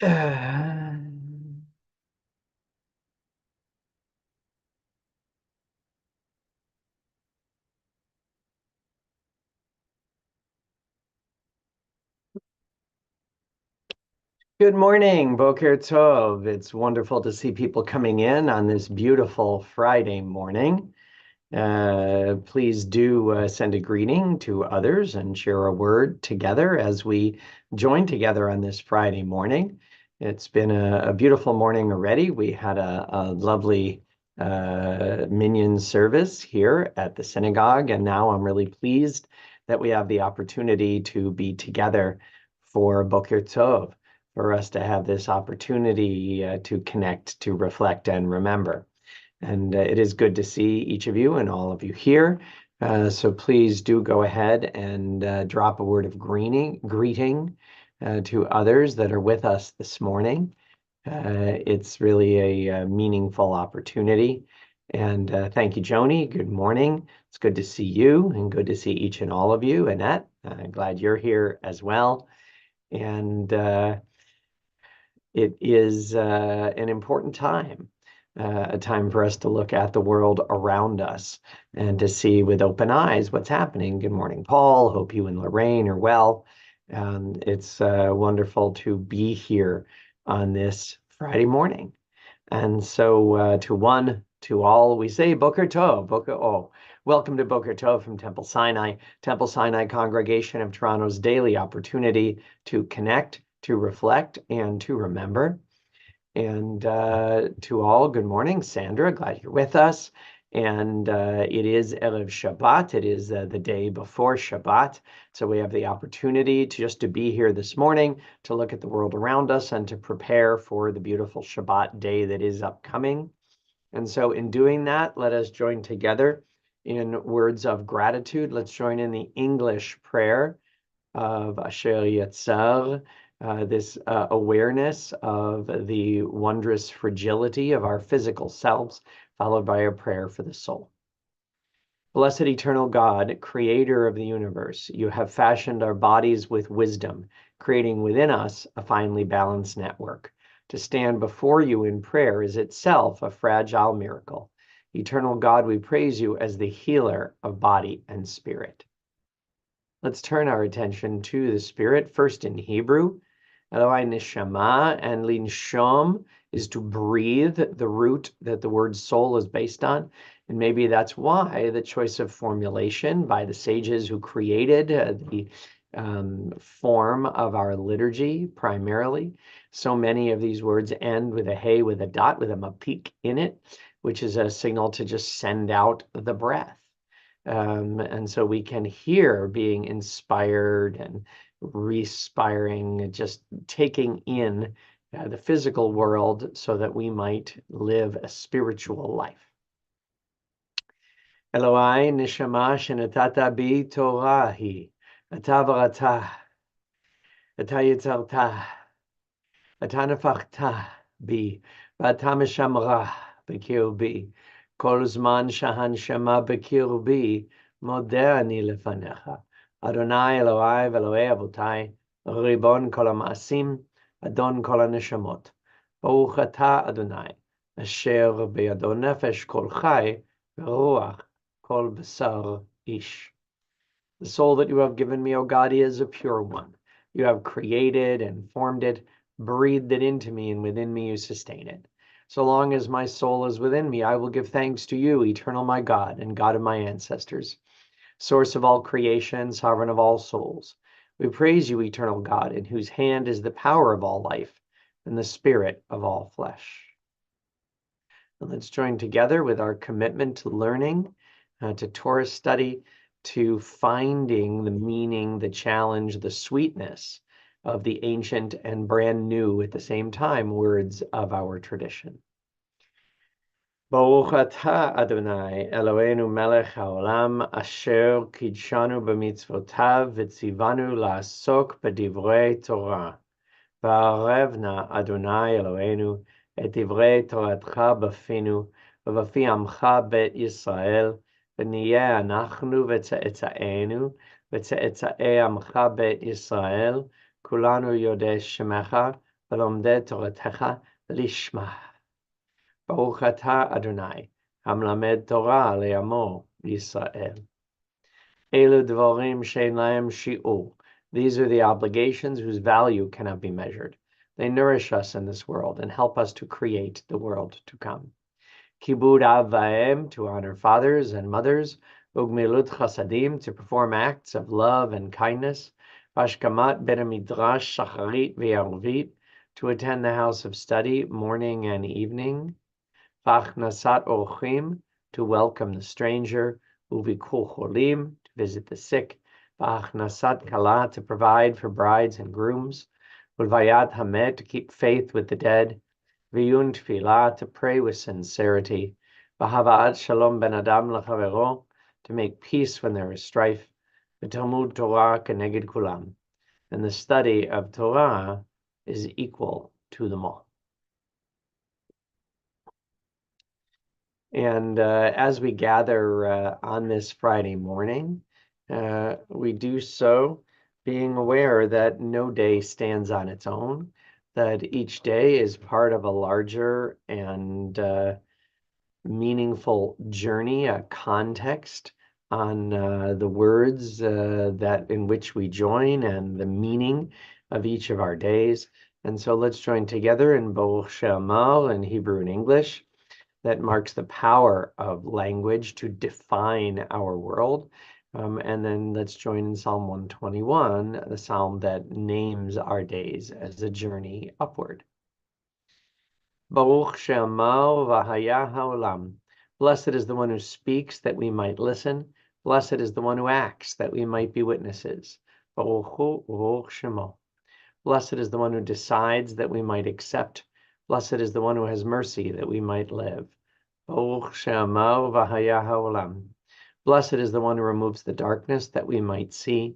Uh, Good morning, Boker Tov. It's wonderful to see people coming in on this beautiful Friday morning. Please do send a greeting to others and share a word together as we join together on this Friday morning. It's been a beautiful morning already. We had a lovely minyan service here at the synagogue, and now I'm really pleased that we have the opportunity to be together for Boker Tov, for us to have this opportunity to connect, to reflect, and remember. And it is good to see each of you and all of you here. So please do go ahead and drop a word of greeting to others that are with us this morning. It's really a meaningful opportunity. And thank you, Joni. Good morning. It's good to see you and good to see each and all of you. Annette, I'm glad you're here as well. And it is an important time, a time for us to look at the world around us and to see with open eyes what's happening. Good morning, Paul. Hope you and Lorraine are well. It's wonderful to be here on this Friday morning. And so to one, to all, we say Boker Tov, Boker Oh. Welcome to Boker Tov from Temple Sinai Congregation of Toronto's daily opportunity to connect, to reflect, and to remember. And to all, good morning, Sandra. Glad you're with us. And it is Erev Shabbat. It is the day before Shabbat. So we have the opportunity to be here this morning, to look at the world around us and to prepare for the beautiful Shabbat day that is upcoming. And so in doing that, let us join together in words of gratitude. Let's join in the English prayer of Asher Yetzar, this awareness of the wondrous fragility of our physical selves, followed by a prayer for the soul. Blessed eternal God, creator of the universe, you have fashioned our bodies with wisdom, creating within us a finely balanced network. To stand before you in prayer is itself a fragile miracle. Eternal God, we praise you as the healer of body and spirit. Let's turn our attention to the spirit, first in Hebrew. Eloi neshama, and linshom is to breathe, the root that the word soul is based on. And maybe that's why the choice of formulation by the sages who created the form of our liturgy primarily. So many of these words end with a hey, with a dot, with a mapik in it, which is a signal to just send out the breath. And so we can hear being inspired and respiring, just taking in the physical world so that we might live a spiritual life. Eloi neshama shenatata bi Torah hi, ata varata, ata yitzarta, ata nefachta bi, vata meshamra b'kirbi, kol zman shahanshama b'kirbi, modeh ani lefanecha. Adonai Eloi ואלוהי אבותיי, ריבון כל המעשים, אדון כל הנשמות. ברוך אתה אדוני, אשר בידו נפש כל חי, ורוח כל בשר ish. The soul that you have given me, O God, is a pure one. You have created and formed it, breathed it into me, and within me you sustain it. So long as my soul is within me, I will give thanks to you, eternal my God and God of my ancestors, source of all creation, sovereign of all souls. We praise you, eternal God, in whose hand is the power of all life and the spirit of all flesh. And let's join together with our commitment to learning, to Torah study, to finding the meaning, the challenge, the sweetness of the ancient and brand new at the same time words of our tradition. ברוך אתה, אדוני, אלוהינו מלך העולם, אשר קידשנו במצוותיו וציוונו לעסוק בדברי תורה. וערב נא, אדוני אלוהינו, את דברי תורתך בפינו, ובפי עמך בית ישראל, ונהיה אנחנו וצאצאינו, וצאצאי עמך בית ישראל, כולנו יודעי שמך, ולומדי תורתך לשמה. ברוך אתה אדוני, המלמד תורה לעמו ישראל. אלו דברים שאין להם שיעור. These are the obligations whose value cannot be measured. They nourish us in this world and help us to create the world to come. Kibud av va'em, to honor fathers and mothers. Ugmilut chasadim, to perform acts of love and kindness. Vashkamat bet midrash shacharit ve'arvit, to attend the house of study morning and evening. Vachnasat orchim, to welcome the stranger. Uvikul cholim, to visit the sick. Vachnasat kala, to provide for brides and grooms. Ulvayat hamet, to keep faith with the dead. V'yun tefillah, to pray with sincerity. V'havaat shalom ben adam lechavero, to make peace when there is strife. V'talmud Torah keneged kulam, and the study of Torah is equal to them all. And as we gather on this Friday morning, we do so being aware that no day stands on its own, that each day is part of a larger and meaningful journey, a context on the words that in which we join and the meaning of each of our days. And so let's join together in Baruch She'amar in Hebrew and English. That marks the power of language to define our world. And then let's join in Psalm 121, the psalm that names our days as a journey upward. Baruch she'amar v'haya ha'olam. Blessed is the one who speaks that we might listen. Blessed is the one who acts that we might be witnesses. Baruch hu u'ruch shemo. Blessed is the one who decides that we might accept. Blessed is the one who has mercy that we might live. Baruch she'amar v'haya ha'olam. Blessed is the one who removes the darkness that we might see.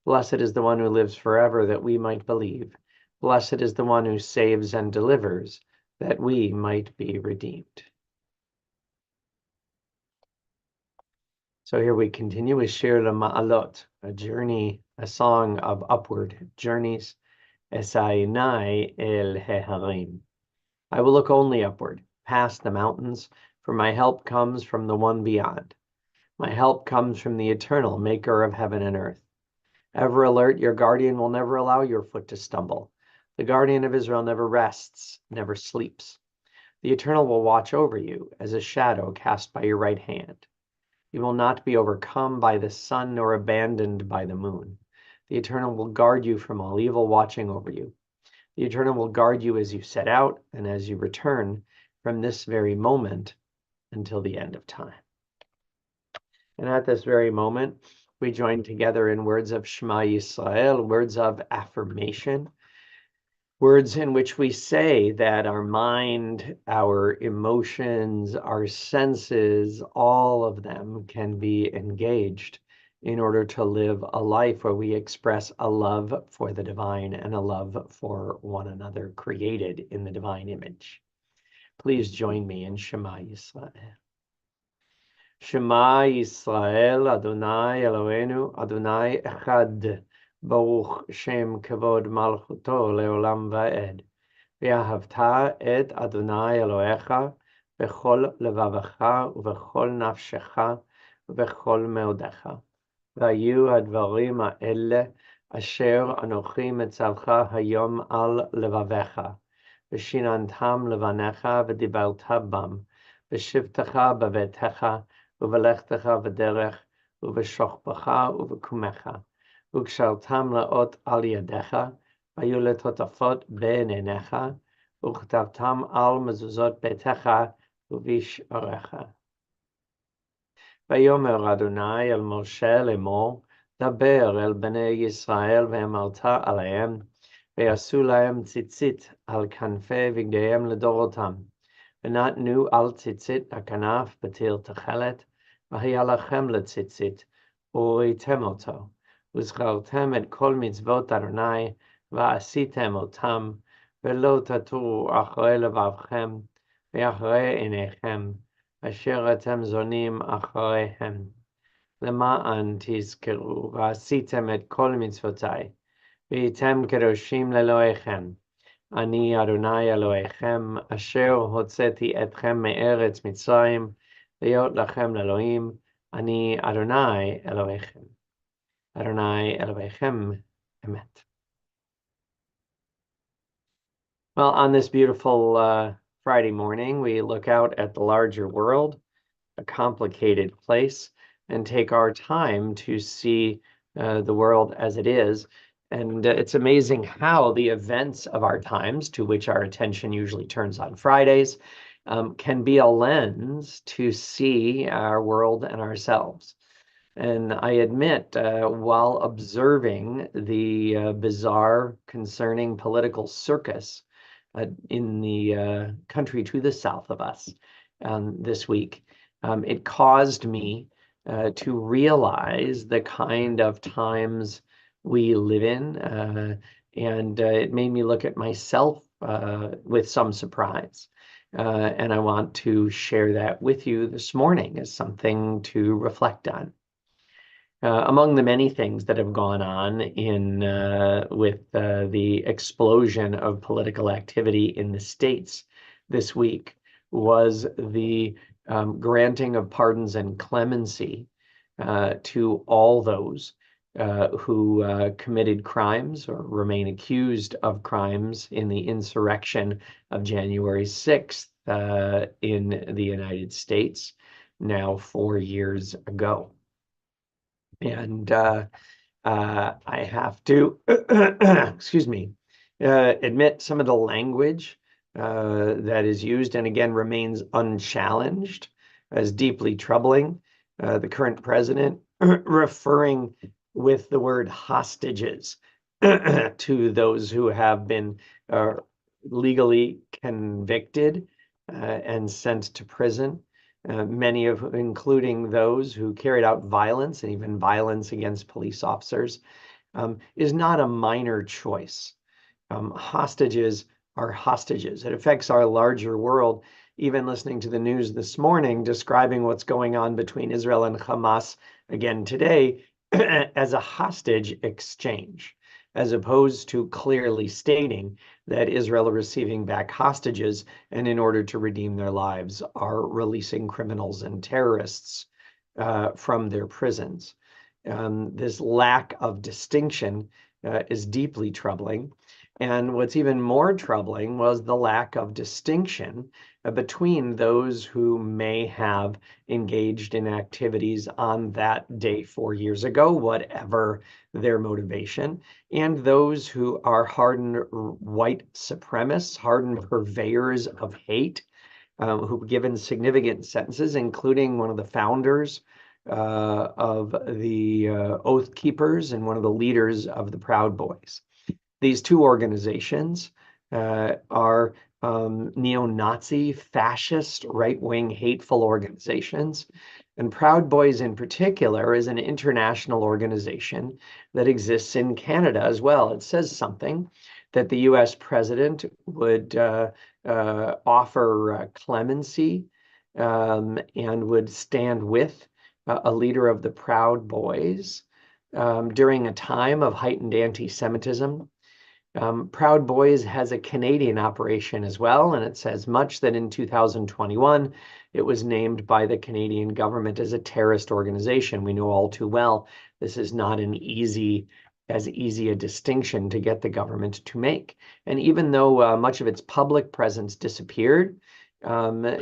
Blessed is the one who lives forever that we might believe. Blessed is the one who saves and delivers that we might be redeemed. So here we continue with Shir Ma'alot, a journey, a song of upward journeys. Esainai el heharim. I will look only upward, past the mountains, for my help comes from the one beyond. My help comes from the eternal maker of heaven and earth. Ever alert, your guardian will never allow your foot to stumble. The guardian of Israel never rests, never sleeps. The eternal will watch over you as a shadow cast by your right hand. You will not be overcome by the sun nor abandoned by the moon. The eternal will guard you from all evil, watching over you. The eternal will guard you as you set out and as you return from this very moment until the end of time. And at this very moment, we join together in words of Shema Yisrael, words of affirmation, words in which we say that our mind, our emotions, our senses, all of them can be engaged in order to live a life where we express a love for the divine and a love for one another created in the divine image. Please join me in Shema Yisrael. Shema Yisrael, Adonai Eloheinu, Adonai Echad, Baruch Shem Kavod Malchuto Leolam Va'ed. Ve'ahavta et Adonai Elohecha, Bechol Levavecha, Ubechol Nafshecha, Ubechol Meodecha. Vayu Advarim Ha'ele, Asher Anochi Metzavcha Hayom Al Levavecha, V'shinantam Levanecha, V'dibalta Bam, V'shivtecha Bavetecha, ובלכתך בדרך, ובשוכבך ובקומך, וקשרתם לאות על ידיך, והיו לטוטפות בין עיניך, וכתבתם על מזוזות ביתך ובשעריך. ויאמר אדוני אל משה לאמור, דבר אל בני ישראל ואמרת עליהם, ויעשו להם ציצית על כנפי בגדיהם לדורותם. ונתנו על ציצית הכנף בתיר תכלת, והיה לכם לציצית, וראיתם אותו, וזכרתם את כל מצוות אדוני, ועשיתם אותם, ולא תטורו אחרי לבבכם, ואחרי עיניכם, אשר אתם זונים אחריהם. למען תזכרו, ועשיתם את כל מצוותי, והייתם קדושים לאלוהיכם, Ani Adonai Elohechem, asher hotzeti etchem me'eretz Mitzrayim, להיות לכם לאלוהים, ani Adonai Elohechem. Adonai Elohechem emet. Well, on this beautiful Friday morning, we look out at the larger world, a complicated place, and take our time to see the world as it is. And it's amazing how the events of our times, to which our attention usually turns on Fridays, can be a lens to see our world and ourselves. And I admit, while observing the bizarre, concerning political circus in the country to the south of us this week, it caused me to realize the kind of times we live in, and it made me look at myself with some surprise. And I want to share that with you this morning as something to reflect on. Among the many things that have gone on with the explosion of political activity in the States this week was the granting of pardons and clemency to all those who committed crimes or remain accused of crimes in the insurrection of January 6th in the United States, now 4 years ago. And I have to, excuse me, admit some of the language that is used and again remains unchallenged as deeply troubling. The current president referring with the word hostages to those who have been legally convicted and sent to prison. Many of including those who carried out violence and even violence against police officers, is not a minor choice. Hostages are hostages. It affects our larger world. Even listening to the news this morning describing what's going on between Israel and Hamas again today as a hostage exchange, as opposed to clearly stating that Israel are receiving back hostages and in order to redeem their lives are releasing criminals and terrorists from their prisons. This lack of distinction is deeply troubling. And what's even more troubling was the lack of distinction between those who may have engaged in activities on that day 4 years ago, whatever their motivation, and those who are hardened white supremacists, hardened purveyors of hate, who've been given significant sentences, including one of the founders of the Oath Keepers and one of the leaders of the Proud Boys. These two organizations are neo-Nazi, fascist, right-wing, hateful organizations. And Proud Boys in particular is an international organization that exists in Canada as well. It says something that the US president would offer clemency and would stand with a leader of the Proud Boys during a time of heightened anti-Semitism. Proud Boys has a Canadian operation as well, and it says much that in 2021, it was named by the Canadian government as a terrorist organization. We know all too well this is not as easy a distinction to get the government to make. And even though much of its public presence disappeared,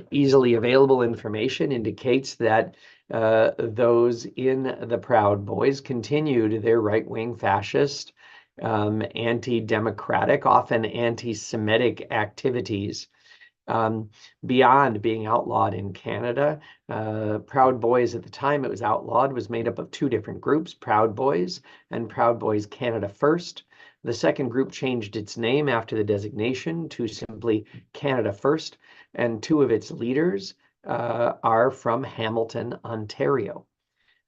easily available information indicates that those in the Proud Boys continued their right-wing fascist, anti-democratic, often anti-Semitic activities beyond being outlawed in Canada. Proud Boys, at the time it was outlawed, was made up of two different groups, Proud Boys and Proud Boys Canada First. The second group changed its name after the designation to simply Canada First, and two of its leaders are from Hamilton, Ontario.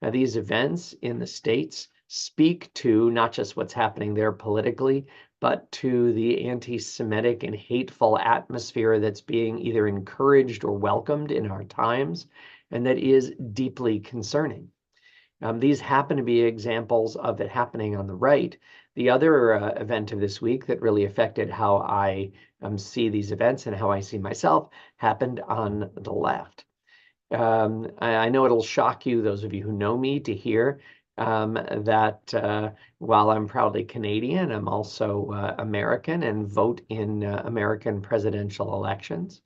Now, these events in the States speak to not just what's happening there politically, but to the anti-Semitic and hateful atmosphere that's being either encouraged or welcomed in our times, and that is deeply concerning. These happen to be examples of it happening on the right. The other event of this week that really affected how I see these events and how I see myself happened on the left. I know it'll shock you, those of you who know me, to hear that while I'm proudly Canadian, I'm also American and vote in American presidential elections.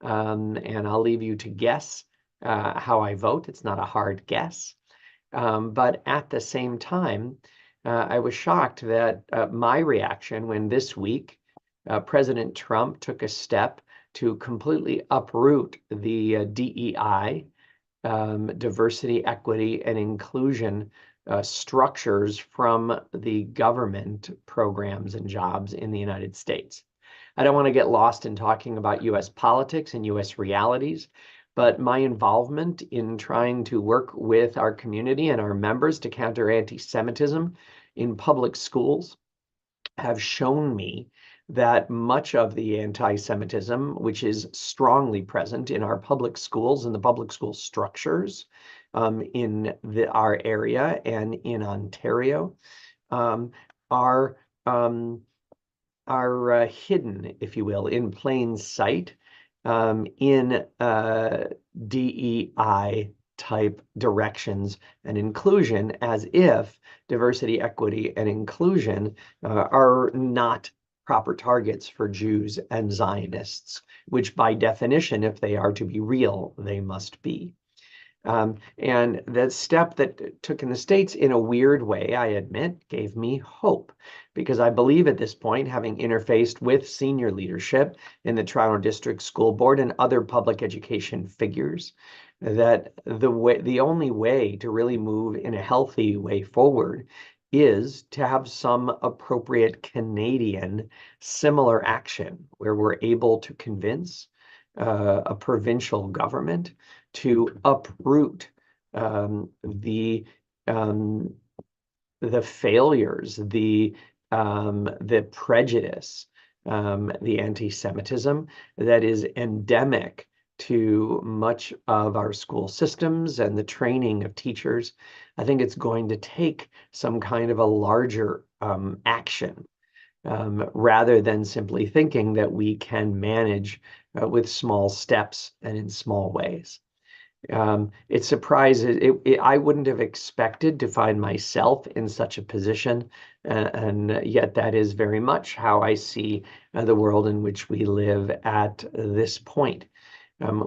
And I'll leave you to guess how I vote. It's not a hard guess. But at the same time, I was shocked that my reaction when this week President Trump took a step to completely uproot the DEI, diversity, equity, and inclusion structures from the government programs and jobs in the United States. I don't want to get lost in talking about US politics and US realities, but my involvement in trying to work with our community and our members to counter anti-Semitism in public schools have shown me that much of the anti-Semitism, which is strongly present in our public schools and the public school structures in our area and in Ontario, are hidden, if you will, in plain sight in DEI type directions and inclusion, as if diversity, equity, and inclusion are not proper targets for Jews and Zionists, which by definition, if they are to be real, they must be. And the step that took in the States, in a weird way, I admit, gave me hope, because I believe at this point, having interfaced with senior leadership in the Toronto District School Board and other public education figures, that the only way to really move in a healthy way forward is to have some appropriate Canadian similar action where we're able to convince a provincial government to uproot the failures, the prejudice, the anti-Semitism that is endemic to much of our school systems and the training of teachers. I think it's going to take some kind of a larger action rather than simply thinking that we can manage with small steps and in small ways. It surprises, I wouldn't have expected to find myself in such a position, and yet that is very much how I see the world in which we live at this point.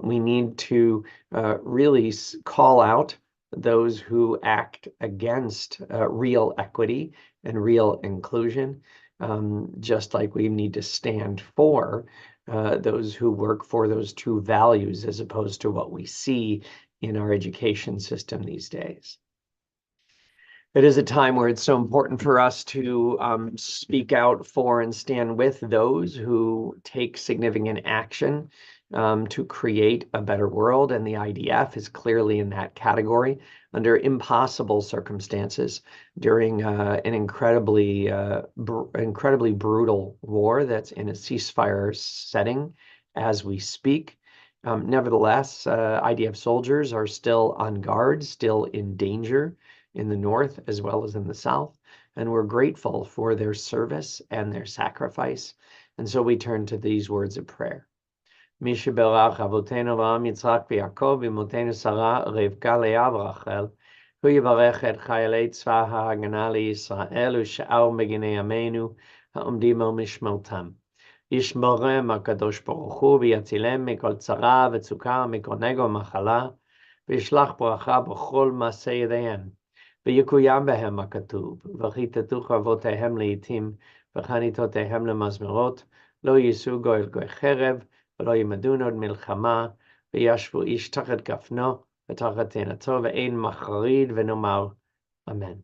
We need to really call out those who act against real equity and real inclusion, just like we need to stand for those who work for those true values as opposed to what we see in our education system these days. It is a time where it's so important for us to speak out for and stand with those who take significant action to create a better world, and the IDF is clearly in that category under impossible circumstances during an incredibly brutal war that's in a ceasefire setting as we speak. Nevertheless, IDF soldiers are still on guard, still in danger in the north as well as in the south, and we're grateful for their service and their sacrifice. And so we turn to these words of prayer. מי שברך אבותינו אברהם יצחק ויעקב ואמותינו שרה רבקה לאה ורחל, הוא יברך את חיילי צבא ההגנה לישראל ושאר מגיני עמנו העומדים על משמרתם. ישמרם הקדוש ברוך הוא ויצילם מכל צרה וצוקה מכל נגע ומחלה, וישלח ברכה בכל מעשה ידיהם. ויקוים בהם הכתוב, וכיתתו חרבותיהם לעתים וחניתותיהם למזמרות, לא יישאו גוי אל גוי חרב, ולא ימדון עוד מלחמה, וישבו איש תחת גפנו ותחת תאנתו, ואין מחריד ונאמר, Amen.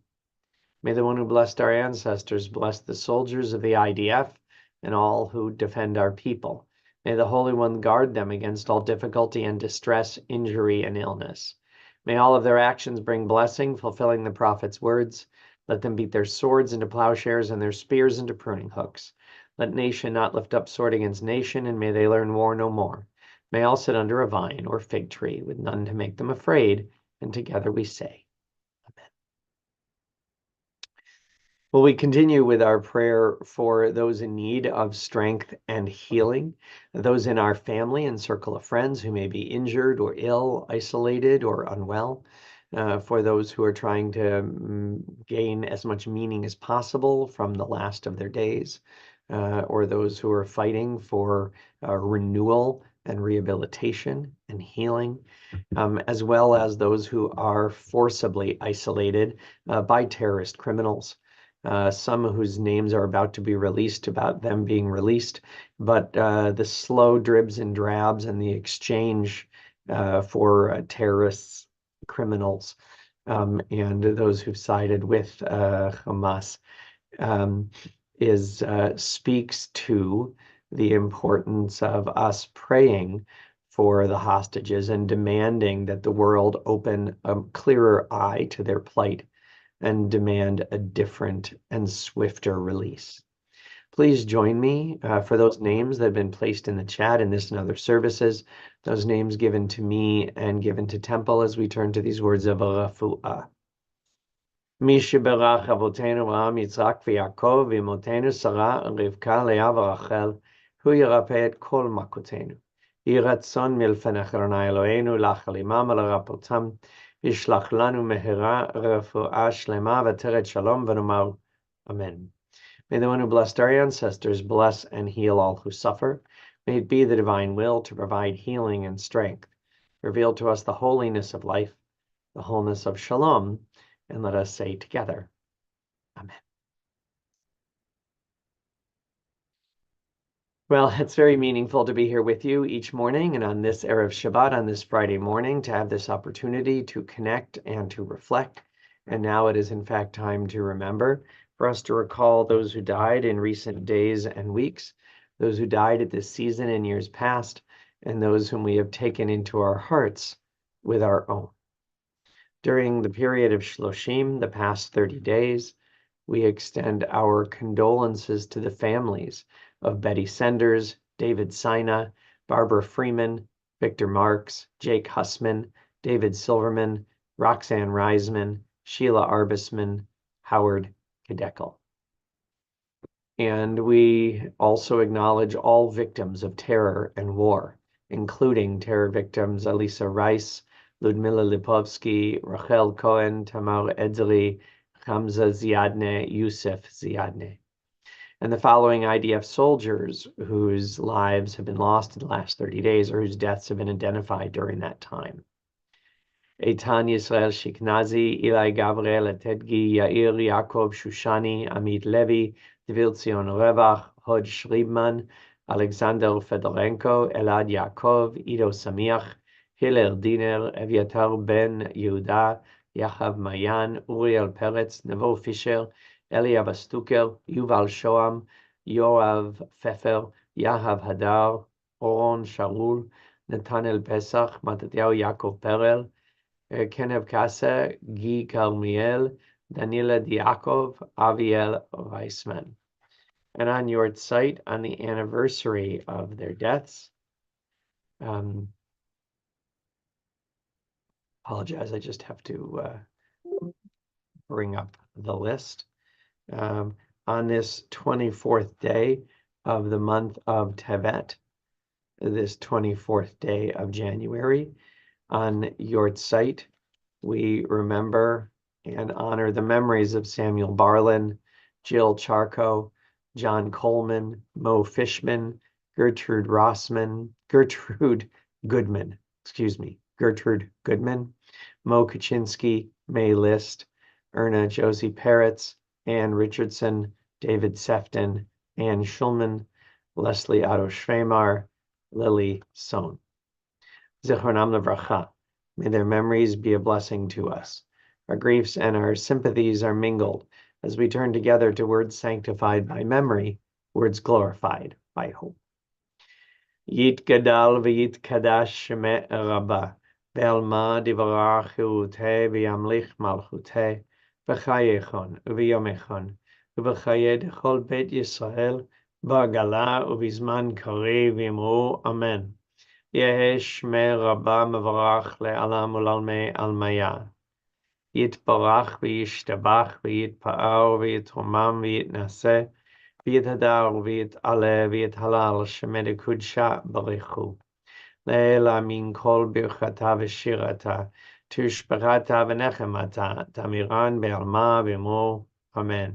May the one who blessed our ancestors bless the soldiers of the IDF and all who defend our people. May the Holy One guard them against all difficulty and distress, injury, and illness. May all of their actions bring blessing, fulfilling the prophet's words. Let them beat their swords into plowshares and their spears into pruning hooks. Let nation not lift up sword against nation, and may they learn war no more. May all sit under a vine or fig tree with none to make them afraid, and together we say, Amen. Well, we continue with our prayer for those in need of strength and healing, those in our family and circle of friends who may be injured or ill, isolated or unwell, for those who are trying to gain as much meaning as possible from the last of their days, or those who are fighting for renewal and rehabilitation and healing, as well as those who are forcibly isolated by terrorist criminals. Some whose names are about to be released, about them being released, but the slow dribs and drabs and the exchange for terrorists, criminals, and those who've sided with Hamas um, speaks to the importance of us praying for the hostages and demanding that the world open a clearer eye to their plight and demand a different and swifter release. Please join me for those names that have been placed in the chat in this and other services, those names given to me and given to Temple as we turn to these words of Rafu'ah. מי שבירך אבותינו אברהם, יצחק ויעקב, ואמותינו שרה, רבקה, לאה ורחל, הוא ירפא את כל מכותינו. יהי רצון מלפניך אדוני אלוהינו, להחל עמם ולרפאותם, ישלח לנו מהרה רפואה שלמה ותרד שלום, ונאמר Amen. May the one who blessed our ancestors bless and heal all who suffer. May it be the divine will to provide healing and strength. Reveal to us the holiness of life, the wholeness of shalom, and let us say together, Amen. Well, it's very meaningful to be here with you each morning and on this Erev Shabbat, on this Friday morning, to have this opportunity to connect and to reflect. And now it is in fact time to remember, for us to recall those who died in recent days and weeks, those who died at this season in years past, and those whom we have taken into our hearts with our own. During the period of Shloshim, the past 30 days, we extend our condolences to the families of Betty Senders, David Sina, Barbara Freeman, Victor Marks, Jake Hussman, David Silverman, Roxanne Reisman, Sheila Arbisman, Howard Kadekel. And we also acknowledge all victims of terror and war, including terror victims Alisa Rice, Ludmila Lipovsky, Rachel Cohen, Tamar Edzeli, Hamza Ziadne, Yusuf Ziadne. And the following IDF soldiers whose lives have been lost in the last 30 days or whose deaths have been identified during that time. Eitan Yisrael Shiknazi, Eli Gabriel Etedgi, Yair Yaakov Shushani, Amit Levi, Devil Zion Revach, Hod Shriebman, Alexander Fedorenko, Elad Yaakov, Ido Samiach, Hiller Diner, Eviatar Ben Yehuda, Yachav Mayan, Uriel Peretz, Nevo Fisher, Eliav Stuker, Yuval Shoam, Yoav Pfeffer, Yahav Hadar, Oron Sharul, Nathaniel Pesach, Matatiao Yaakov Perel, Kenev Kase, Guy Carmiel, Daniela Diakov, Aviel Weissman. And on yahrzeit, on the anniversary of their deaths, apologize, I just have to bring up the list. On this 24th day of the month of Tevet, this 24th day of January, on yahrzeit, we remember and honor the memories of Samuel Barlin, Jill Charco, John Coleman, Mo Fishman, Gertrude Goodman, Mo Kaczynski, May List, Erna Josie Peretz, Ann Richardson, David Sefton, Ann Schulman, Leslie Otto Schreimar, Lily Sohn. Zichronam Levracha. May their memories be a blessing to us. Our griefs and our sympathies are mingled as we turn together to words sanctified by memory, words glorified by hope. Yit gadal v'yit kadash shemeh rabba, ve'alma divarach chiruteh v'yamlich malchuteh, v'chayechon v'yomechon, v'chayed chol bet Yisrael, ba'gala u'bizman karev v'imru amen. Yehesh shmeh rabba mevarach le'alam u'lalmei almaya. יתברך וישתבח ויתפאר ויתרומם ויתנשא ויתהדר ויתעלה ויתהלל שמי קודשה ברכו. לעילא מן כל ברכתה ושירתה, תשבחתה ונחמתה, תמירן בעלמא ואמור, אמן.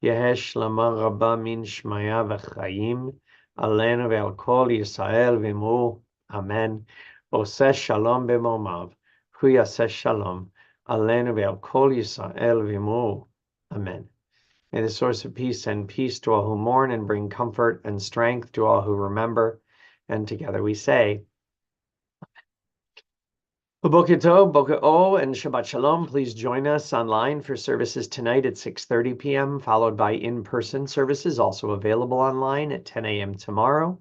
יהא שלמה רבה מן שמיה וחיים, עלינו ועל כל ישראל ואמרו, אמן. עושה שלום במרומיו, הוא יעשה שלום, עלינו ועל כל ישראל ואמרו, amen. May the source of peace send peace to all who mourn and bring comfort and strength to all who remember. And together we say, Boker Tov, Boker O, and Shabbat Shalom. Please join us online for services tonight at 6:30 p.m., followed by in-person services, also available online at 10 a.m. tomorrow.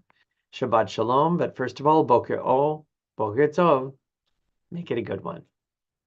Shabbat Shalom, but first of all, Boker O, Boker Tov. Make it a good one.